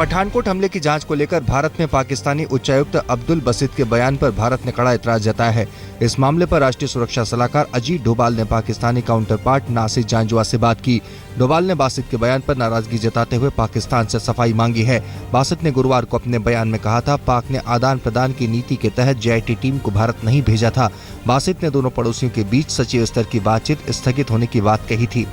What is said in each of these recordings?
पठानकोट हमले की जांच को लेकर भारत में पाकिस्तानी उच्चायुक्त अब्दुल बसित के बयान पर भारत ने कड़ा एतराज जताया है। इस मामले पर राष्ट्रीय सुरक्षा सलाहकार अजीत डोभाल ने पाकिस्तानी काउंटर पार्ट नासिर जांजवा से बात की। डोभाल ने बासित के बयान पर नाराजगी जताते हुए पाकिस्तान से सफाई मांगी है। बासित ने गुरुवार को अपने बयान में कहा था, पाक ने आदान प्रदान की नीति के तहत JIT टीम को भारत नहीं भेजा था। बासित ने दोनों पड़ोसियों के बीच सचिव स्तर की बातचीत स्थगित होने की बात कही थी।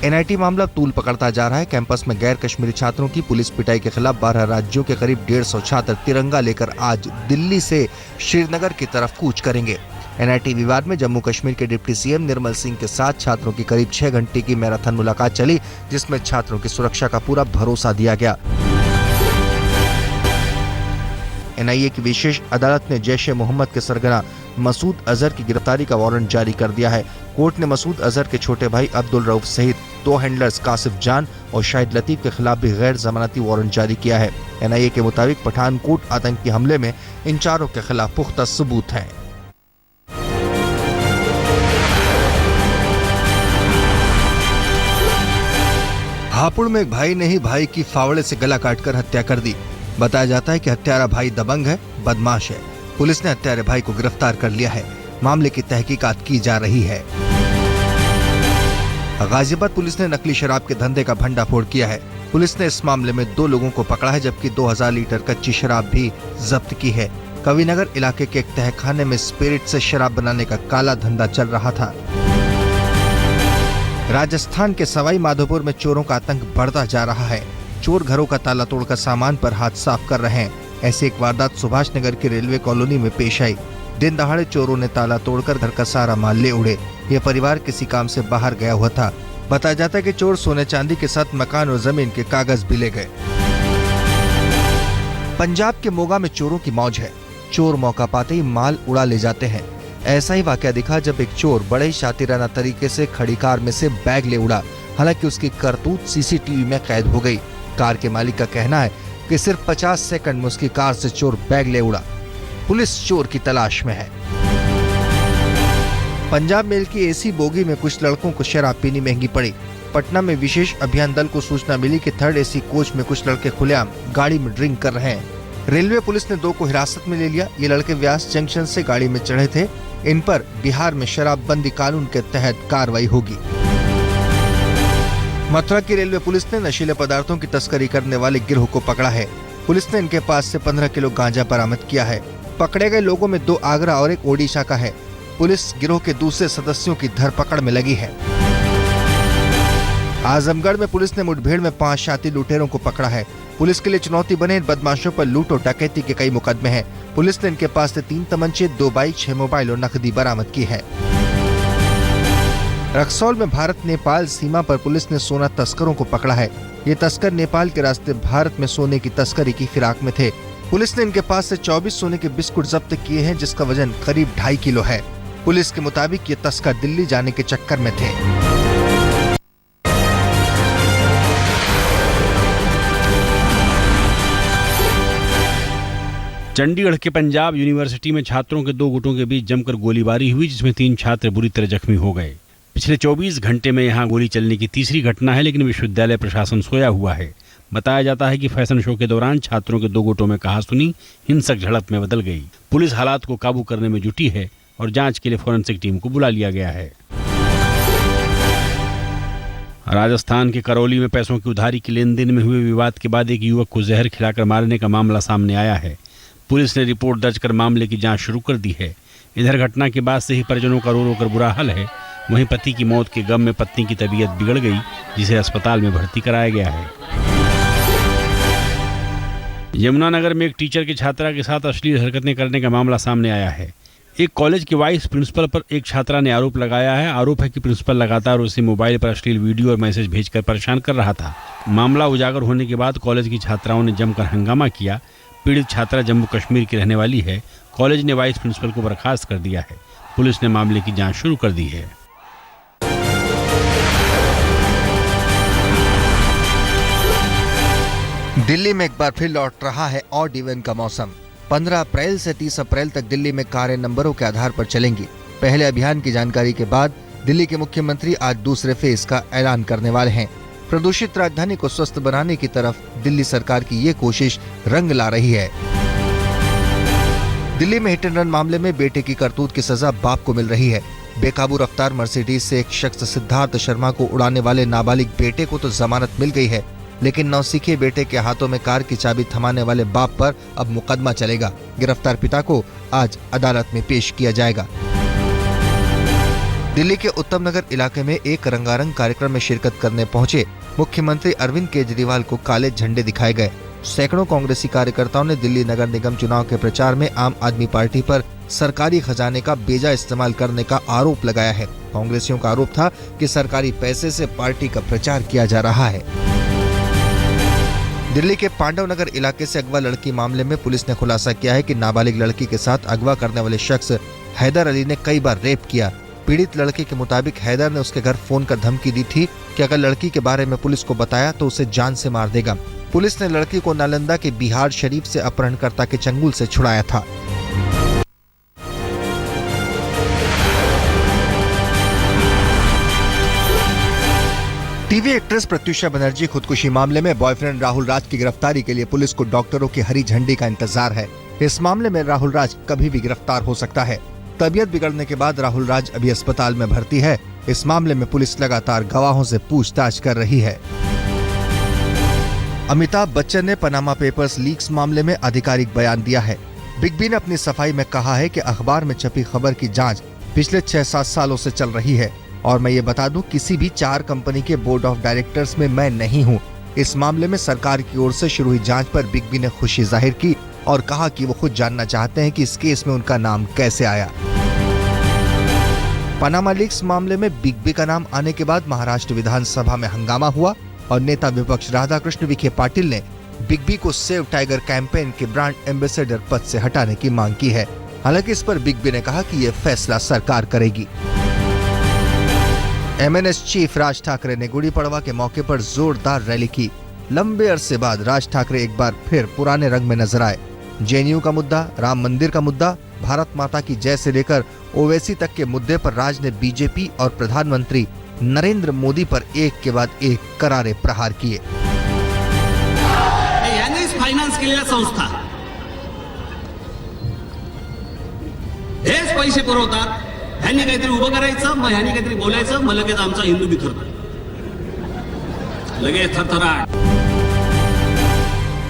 NIT मामला तूल पकड़ता जा रहा है। कैंपस में गैर कश्मीरी छात्रों की पुलिस पिटाई के खिलाफ 12 राज्यों के करीब 150 छात्र तिरंगा लेकर आज दिल्ली से श्रीनगर की तरफ कूच करेंगे। NIT विवाद में जम्मू कश्मीर के डिप्टी CM निर्मल सिंह के साथ छात्रों की करीब 6 घंटे की मैराथन मुलाकात चली, जिसमें छात्रों की सुरक्षा का पूरा भरोसा दिया गया। NIA की विशेष अदालत ने जैश-ए-मोहम्मद के सरगना मसूद अजहर की गिरफ्तारी का वारंट जारी कर दिया है। कोर्ट ने मसूद अजहर के छोटे भाई अब्दुल रऊफ सहित 2 हैंडलर्स कासिफ जान और शाहिद लतीफ के खिलाफ भी गैर जमानती वारंट जारी किया है। NIA के मुताबिक पठानकोट आतंकी हमले में इन चारों के खिलाफ पुख्ता सबूत हैं। हापुड़ में एक भाई ने ही भाई की फावड़े से गला काटकर हत्या कर दी। बताया जाता है कि हत्यारा भाई दबंग है, बदमाश है। पुलिस ने हत्यारे भाई को गिरफ्तार कर लिया है। मामले की तहकीकात की जा रही है। गाजियाबाद पुलिस ने नकली शराब के धंधे का भंडाफोड़ किया है। पुलिस ने इस मामले में 2 लोगों को पकड़ा है, जबकि 2000 लीटर कच्ची शराब भी जब्त की है। कविनगर इलाके के एक तहखाने में स्पिरिट से शराब बनाने का काला धंधा चल रहा था। राजस्थान के सवाई माधोपुर में चोरों का आतंक बढ़ता जा रहा है। चोर घरों का ताला तोड़कर सामान पर हाथ साफ कर रहे हैं। ऐसी एक वारदात सुभाष नगर की रेलवे कॉलोनी में पेश आई। दिन दहाड़े चोरों ने ताला तोड़कर घर का सारा माल ले उड़े। यह परिवार किसी काम से बाहर गया हुआ था। बताया जाता है कि चोर सोने चांदी के साथ मकान और जमीन के कागज भी ले गए। पंजाब के मोगा में चोरों की मौज है। चोर मौका पाते ही माल उड़ा ले जाते हैं। ऐसा ही वाकया दिखा जब एक चोर बड़े ही शातिराना तरीके से खड़ी कार में से बैग ले उड़ा। हालांकि उसकी करतूत CCTV में कैद हो गई। कार के मालिक का कहना है कि सिर्फ 50 सेकंड में उसकी कार से चोर बैग ले उड़ा। पुलिस चोर की तलाश में है। पंजाब मेल की AC बोगी में कुछ लड़कों को शराब पीनी महंगी पड़ी। पटना में विशेष अभियान दल को सूचना मिली कि 3rd AC कोच में कुछ लड़के खुलेआम गाड़ी में ड्रिंक कर रहे हैं। रेलवे पुलिस ने 2 को हिरासत में ले लिया। ये लड़के व्यास जंक्शन से गाड़ी में चढ़े थे। इन पर बिहार में शराबबंदी कानून के तहत कार्रवाई होगी। मथुरा की रेलवे पुलिस ने नशीले पदार्थों की तस्करी करने वाले गिरोह को पकड़ा है। पुलिस ने इनके पास से 15 किलो गांजा बरामद किया है। पकड़े गए लोगों में 2 आगरा और 1 ओडिशा का है। पुलिस गिरोह के दूसरे सदस्यों की धरपकड़ में लगी है। आजमगढ़ में पुलिस ने मुठभेड़ में 5 शातिर लुटेरों को पकड़ा है। पुलिस के लिए चुनौती बने इन बदमाशों पर लूट और डकैती के कई मुकदमे हैं। पुलिस ने इनके पास से 3 तमंचे, 2 बाइक, 6 मोबाइल और नकदी बरामद की है। रक्सौल में भारत नेपाल सीमा पर पुलिस ने सोना तस्करों को पकड़ा है। ये तस्कर नेपाल के रास्ते भारत में सोने की तस्करी की फिराक में थे। पुलिस ने इनके पास से 24 सोने के बिस्कुट जब्त किए हैं, जिसका वजन करीब 2.5 किलो है। पुलिस के मुताबिक ये तस्कर दिल्ली जाने के चक्कर में थे। चंडीगढ़ के पंजाब यूनिवर्सिटी में छात्रों के 2 गुटों के बीच जमकर गोलीबारी हुई, जिसमें 3 छात्र बुरी तरह जख्मी हो गए। पिछले 24 घंटे में यहां गोली चलने की तीसरी घटना है, लेकिन विश्वविद्यालय प्रशासन सोया हुआ है। बताया जाता है कि फैशन शो के दौरान छात्रों के 2 गुटों में कहासुनी हिंसक झड़प में बदल गई। पुलिस हालात को काबू करने में जुटी है और जांच के लिए फोरेंसिक टीम को बुला लिया गया है। राजस्थान के करौली में पैसों की उधारी के लेन देन में हुए विवाद के बाद एक युवक को जहर खिलाकर मारने का मामला सामने आया है। पुलिस ने रिपोर्ट दर्ज कर मामले की जांच शुरू कर दी है। इधर घटना के बाद से ही परिजनों का रो रो कर बुरा हाल है। वहीं पति की मौत के गम में पत्नी की तबीयत बिगड़ गई, जिसे अस्पताल में भर्ती कराया गया है। यमुनानगर में एक टीचर की छात्रा के साथ अश्लील हरकतें करने का मामला सामने आया है। एक कॉलेज के वाइस प्रिंसिपल पर एक छात्रा ने आरोप लगाया है। आरोप है कि प्रिंसिपल लगातार उसे मोबाइल पर अश्लील वीडियो और मैसेज भेजकर परेशान कर रहा था। मामला उजागर होने के बाद कॉलेज की छात्राओं ने जमकर हंगामा किया। पीड़ित छात्रा जम्मू कश्मीर की रहने वाली है। कॉलेज ने वाइस प्रिंसिपल को बर्खास्त कर दिया है। पुलिस ने मामले की जांच शुरू कर दी है। दिल्ली में एक बार फिर लौट रहा है ऑड इवन का मौसम। 15 अप्रैल से 30 अप्रैल तक दिल्ली में कारें नंबरों के आधार पर चलेंगी। पहले अभियान की जानकारी के बाद दिल्ली के मुख्यमंत्री आज दूसरे फेज का ऐलान करने वाले हैं। प्रदूषित राजधानी को स्वस्थ बनाने की तरफ दिल्ली सरकार की ये कोशिश रंग ला रही है। दिल्ली में हिट एंड रन मामले में बेटे की करतूत की सजा बाप को मिल रही है। बेकाबू रफ्तार मर्सिडीज से एक शख्स सिद्धार्थ शर्मा को उड़ाने वाले नाबालिग बेटे को तो जमानत मिल गई है, लेकिन नौसीखे बेटे के हाथों में कार की चाबी थमाने वाले बाप पर अब मुकदमा चलेगा। गिरफ्तार पिता को आज अदालत में पेश किया जाएगा। दिल्ली के उत्तम नगर इलाके में एक रंगारंग कार्यक्रम में शिरकत करने पहुंचे मुख्यमंत्री अरविंद केजरीवाल को काले झंडे दिखाए गए। सैकड़ों कांग्रेसी कार्यकर्ताओं ने दिल्ली नगर निगम चुनाव के प्रचार में आम आदमी पार्टी पर सरकारी खजाने का बेजा इस्तेमाल करने का आरोप लगाया है। कांग्रेसियों का आरोप था कि सरकारी पैसे से पार्टी का प्रचार किया जा रहा है। दिल्ली के पांडव नगर इलाके से अगवा लड़की मामले में पुलिस ने खुलासा किया है कि नाबालिग लड़की के साथ अगवा करने वाले शख्स हैदर अली ने कई बार रेप किया। पीड़ित लड़के के मुताबिक हैदर ने उसके घर फोन कर धमकी दी थी कि अगर लड़की के बारे में पुलिस को बताया तो उसे जान से मार देगा। पुलिस ने लड़की को नालंदा के बिहार शरीफ से अपहरणकर्ता के चंगुल से छुड़ाया था। टीवी एक्ट्रेस प्रत्युषा बनर्जी खुदकुशी मामले में बॉयफ्रेंड राहुल राज की गिरफ्तारी के लिए पुलिस को डॉक्टरों की हरी झंडी का इंतजार है। इस मामले में राहुल राज कभी भी गिरफ्तार हो सकता है। तबीयत बिगड़ने के बाद राहुल राज अभी अस्पताल में भर्ती है। इस मामले में पुलिस लगातार गवाहों से पूछताछ कर रही है। अमिताभ बच्चन ने पनामा पेपर्स लीक्स मामले में आधिकारिक बयान दिया है। बिग बी ने अपनी सफाई में कहा है कि अखबार में छपी खबर की जांच पिछले 6-7 सालों से चल रही है और मैं ये बता दूं, किसी भी 4 कंपनी के बोर्ड ऑफ डायरेक्टर्स में मैं नहीं हूं। इस मामले में सरकार की ओर से शुरू हुई जांच पर बिग बी ने खुशी जाहिर की और कहा कि वो खुद जानना चाहते हैं कि इस केस में उनका नाम कैसे आया। पनामा लीक्स मामले में बिग बी का नाम आने के बाद महाराष्ट्र विधानसभा में हंगामा हुआ और नेता विपक्ष राधाकृष्ण विखे पाटिल ने बिग बी को सेव टाइगर कैंपेन के ब्रांड एम्बेसडर पद से हटाने की मांग की है। हालांकि इस पर बिग बी ने कहा कि यह फैसला सरकार करेगी। एमएनएस चीफ राज ठाकरे ने गुड़ी पड़वा के मौके पर जोरदार रैली की। लंबे अरसे बाद राज ठाकरे एक बार फिर पुराने रंग में नजर आए। जेएनयू का मुद्दा, राम मंदिर का मुद्दा, भारत माता की जय से लेकर ओवैसी तक के मुद्दे पर राज ने बीजेपी और प्रधानमंत्री नरेंद्र मोदी पर एक के बाद एक करारे प्रहार किए। यांनीच फायनान्स केलेल्या संस्था हेच पैसे पुरवतात। ह्यांनी काहीतरी उभं करायचं, मग ह्यांनी काहीतरी बोलायचं, मग लगेच आमचा हिंदू बिथरतो, लगेच थरथराट।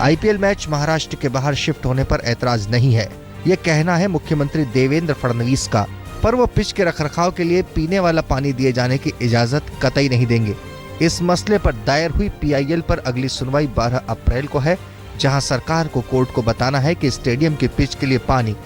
आईपीएल मैच महाराष्ट्र के बाहर शिफ्ट होने पर ऐतराज नहीं है, ये कहना है मुख्यमंत्री देवेंद्र फडणवीस का, पर वो पिच के रखरखाव के लिए पीने वाला पानी दिए जाने की इजाजत कतई नहीं देंगे। इस मसले पर दायर हुई पीआईएल पर अगली सुनवाई 12 अप्रैल को है, जहां सरकार को कोर्ट को बताना है कि स्टेडियम के पिच के लिए पानी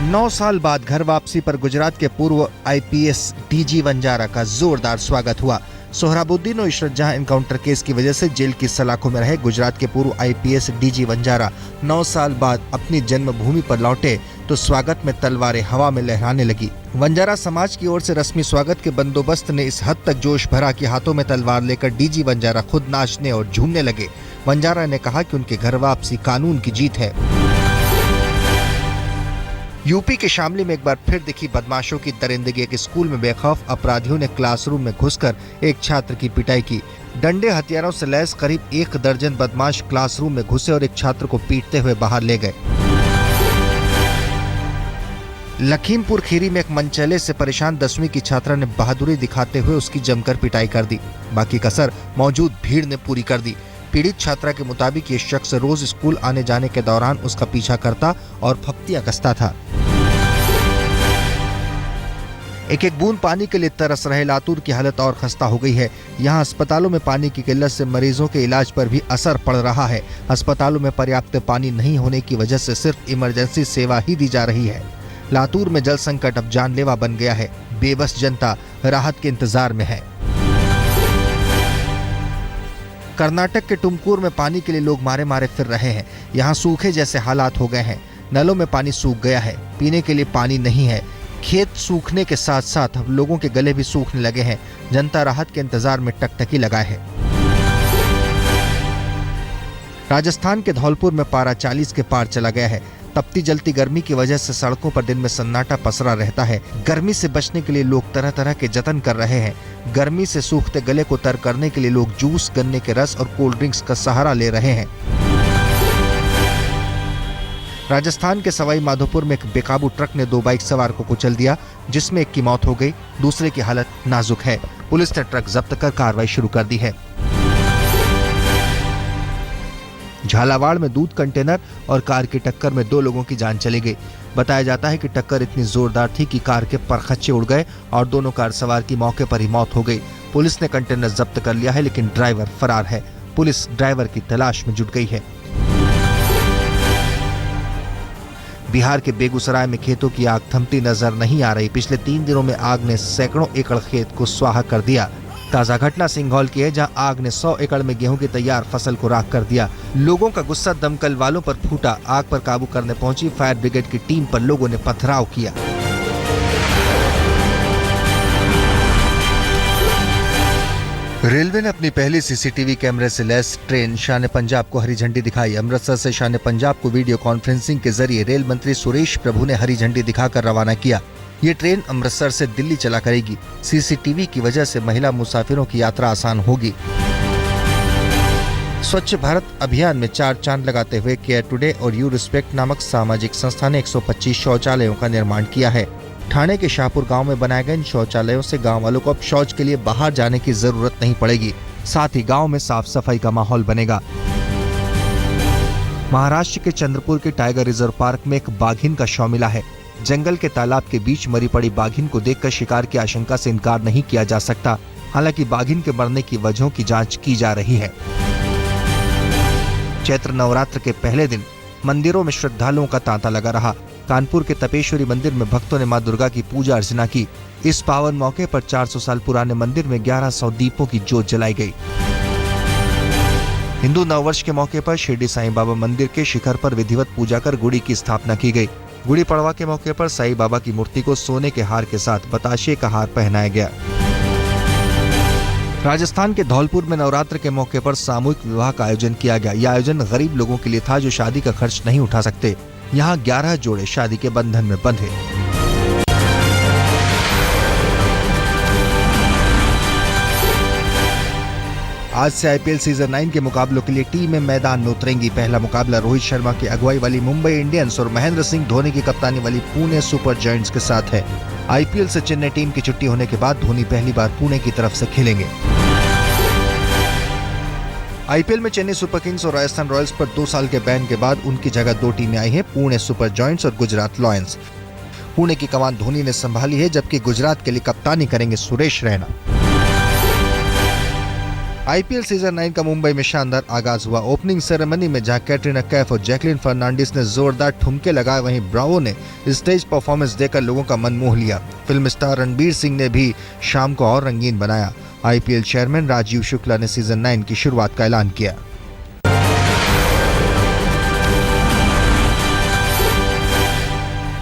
9 साल बाद घर वापसी पर गुजरात के पूर्व आईपीएस डीजी वंजारा का जोरदार स्वागत हुआ। सोहराबुद्दीन और इशरत जहां एनकाउंटर केस की वजह से जेल की सलाखों में रहे गुजरात के पूर्व आईपीएस डीजी वंजारा 9 साल बाद अपनी जन्मभूमि पर लौटे तो स्वागत में तलवारें हवा में लहराने लगी। वंजारा समाज की ओर से रस्मी स्वागत के बंदोबस्त ने इस हद तक जोश भरा कि हाथों में तलवार लेकर डीजी वंजारा खुद नाचने और झूमने लगे। वंजारा ने कहा कि उनके घर वापसी कानून की जीत है। यूपी के शामली में एक बार फिर दिखी बदमाशों की दरिंदगी। एक स्कूल में बेखौफ अपराधियों ने क्लासरूम में घुसकर एक छात्र की पिटाई की। डंडे हथियारों से लैस करीब 1 दर्जन बदमाश क्लासरूम में घुसे और एक छात्र को पीटते हुए बाहर ले गए। लखीमपुर खीरी में एक मनचले से परेशान 10वीं की छात्रा ने बहादुरी दिखाते हुए उसकी जमकर पिटाई कर दी। बाकी कसर मौजूद भीड़ ने पूरी कर दी। पीड़ित छात्रा के मुताबिक ये शख्स रोज स्कूल आने जाने के दौरान उसका पीछा करता और फप्तियां कसता था। एक एक बूंद पानी के लिए तरस रहे लातूर की हालत और खस्ता हो गई है। यहाँ अस्पतालों में पानी की किल्लत से मरीजों के इलाज पर भी असर पड़ रहा है। अस्पतालों में पर्याप्त पानी नहीं होने की वजह से सिर्फ इमरजेंसी सेवा ही दी जा रही है। लातूर में जल संकट अब जानलेवा बन गया है। बेबस जनता राहत के इंतजार में है। कर्नाटक के टुमकुर में पानी के लिए लोग मारे मारे फिर रहे हैं। यहाँ सूखे जैसे हालात हो गए हैं। नलों में पानी सूख गया है, पीने के लिए पानी नहीं है। खेत सूखने के साथ साथ अब लोगों के गले भी सूखने लगे हैं। जनता राहत के इंतजार में टकटकी लगाए है। राजस्थान के धौलपुर में पारा 40 के पार चला गया है। तपती जलती गर्मी की वजह से सड़कों पर दिन में सन्नाटा पसरा रहता है। गर्मी से बचने के लिए लोग तरह तरह के जतन कर रहे हैं। गर्मी से सूखते गले को तर करने के लिए लोग जूस, गन्ने के रस और कोल्ड ड्रिंक्स का सहारा ले रहे हैं। राजस्थान के सवाई माधोपुर में एक बेकाबू ट्रक ने 2 बाइक सवार को कुचल दिया, जिसमें एक की मौत हो गई, दूसरे की हालत नाजुक है। पुलिस ने ट्रक जब्त कर कार्रवाई शुरू कर दी है। झालावाड़ में दूध कंटेनर और कार की टक्कर में 2 लोगों की जान चली गई। बताया जाता है कि टक्कर इतनी जोरदार थी कि कार के परखच्चे उड़ गए और दोनों कार सवार की मौके पर ही मौत हो गई। पुलिस ने कंटेनर जब्त कर लिया है, लेकिन ड्राइवर फरार है। पुलिस ड्राइवर की तलाश में जुट गई है। बिहार के बेगूसराय में खेतों की आग थमती नजर नहीं आ रही। पिछले 3 दिनों में आग ने सैकड़ों एकड़ खेत को स्वाहा कर दिया। ताजा घटना सिंघौल की है, जहां आग ने 100 एकड़ में गेहूं की तैयार फसल को राख कर दिया। लोगों का गुस्सा दमकल वालों पर फूटा। आग पर काबू करने पहुंची फायर ब्रिगेड की टीम पर लोगों ने पथराव किया। रेलवे ने अपनी पहली सीसीटीवी कैमरे से लैस ट्रेन शान पंजाब को हरी झंडी दिखाई। अमृतसर से शान पंजाब को वीडियो कॉन्फ्रेंसिंग के जरिए रेल मंत्री सुरेश प्रभु ने हरी झंडी दिखाकर रवाना किया। ये ट्रेन अमृतसर से दिल्ली चला करेगी। सीसीटीवी की वजह से महिला मुसाफिरों की यात्रा आसान होगी। स्वच्छ भारत अभियान में 4 चांद लगाते हुए केयर टुडे और यू रिस्पेक्ट नामक सामाजिक संस्था ने 125 शौचालयों का निर्माण किया है। ठाणे के शाहपुर गांव में बनाए गए इन शौचालयों से गांव वालों को अब शौच के लिए बाहर जाने की जरूरत नहीं पड़ेगी। साथ ही गांव में साफ सफाई का माहौल बनेगा। महाराष्ट्र के चंद्रपुर के टाइगर रिजर्व पार्क में एक बाघिन का शव मिला है। जंगल के तालाब के बीच मरी पड़ी बाघिन को देखकर शिकार की आशंका से इनकार नहीं किया जा सकता। हालांकि बाघिन के मरने की वजहों की जांच की जा रही है। चैत्र नवरात्र के पहले दिन मंदिरों में श्रद्धालुओं का तांता लगा रहा। कानपुर के तपेश्वरी मंदिर में भक्तों ने मां दुर्गा की पूजा अर्चना की। इस पावन मौके पर 400 साल पुराने मंदिर में 1100 दीपों की ज्योत जलाई गई। हिंदू नववर्ष के मौके पर शिरडी साईं बाबा मंदिर के शिखर पर विधिवत पूजा कर गुड़ी की स्थापना की गई। गुड़ी पड़वा के मौके पर साईं बाबा की मूर्ति को सोने के हार के साथ बताशे का हार पहनाया गया। राजस्थान के धौलपुर में नवरात्र के मौके पर सामूहिक विवाह का आयोजन किया गया। यह आयोजन गरीब लोगों के लिए था जो शादी का खर्च नहीं उठा सकते। यहाँ 11 जोड़े शादी के बंधन में बंधे। आज से आईपीएल सीजन 9 के मुकाबलों के लिए टीमें मैदान में उतरेंगी। पहला मुकाबला रोहित शर्मा की अगुवाई वाली मुंबई इंडियंस और महेंद्र सिंह धोनी की कप्तानी वाली पुणे सुपर जायंट्स के साथ है। आईपीएल से चेन्नई टीम की छुट्टी होने के बाद धोनी पहली बार पुणे की तरफ से खेलेंगे। आईपीएल में चेन्नई सुपर किंग्स और राजस्थान रॉयल्स पर 2 साल के बैन के बाद उनकी जगह 2 टीमें आई हैं, पुणे सुपर जायंट्स और गुजरात लायंस। पुणे की कमान धोनी ने संभाली है, जबकि गुजरात के लिए कप्तानी करेंगे सुरेश रैना। आईपीएल सीजन 9 का मुंबई में शानदार आगाज हुआ। ओपनिंग सेरेमनी में जहां कैटरीना कैफ और जैकलिन फर्नांडिस ने जोरदार ठुमके लगाए, वहीं ब्रावो ने स्टेज परफॉर्मेंस देकर लोगों का मन मोह लिया। फिल्म स्टार रणबीर सिंह ने भी शाम को और रंगीन बनाया। आईपीएल चेयरमैन राजीव शुक्ला ने सीजन 9 की शुरुआत का ऐलान किया।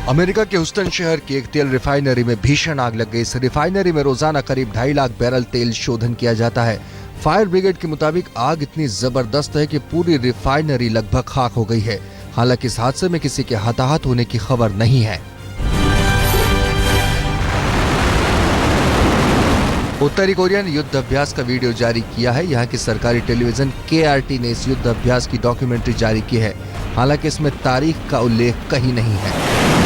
अमेरिका के ह्यूस्टन शहर की एक तेल रिफाइनरी में भीषण आग लग गई। इस रिफाइनरी में रोजाना करीब 2.5 लाख बैरल तेल शोधन किया जाता है। फायर ब्रिगेड के मुताबिक आग इतनी जबरदस्त है कि पूरी रिफाइनरी लगभग खाक हो गई है। हालांकि इस हादसे में किसी के हताहत होने की खबर नहीं है। उत्तरी कोरिया ने युद्ध अभ्यास का वीडियो जारी किया है। यहाँ की सरकारी टेलीविजन KRT ने इस युद्ध अभ्यास की डॉक्यूमेंट्री जारी की है। हालांकि इसमें तारीख का उल्लेख कहीं नहीं है।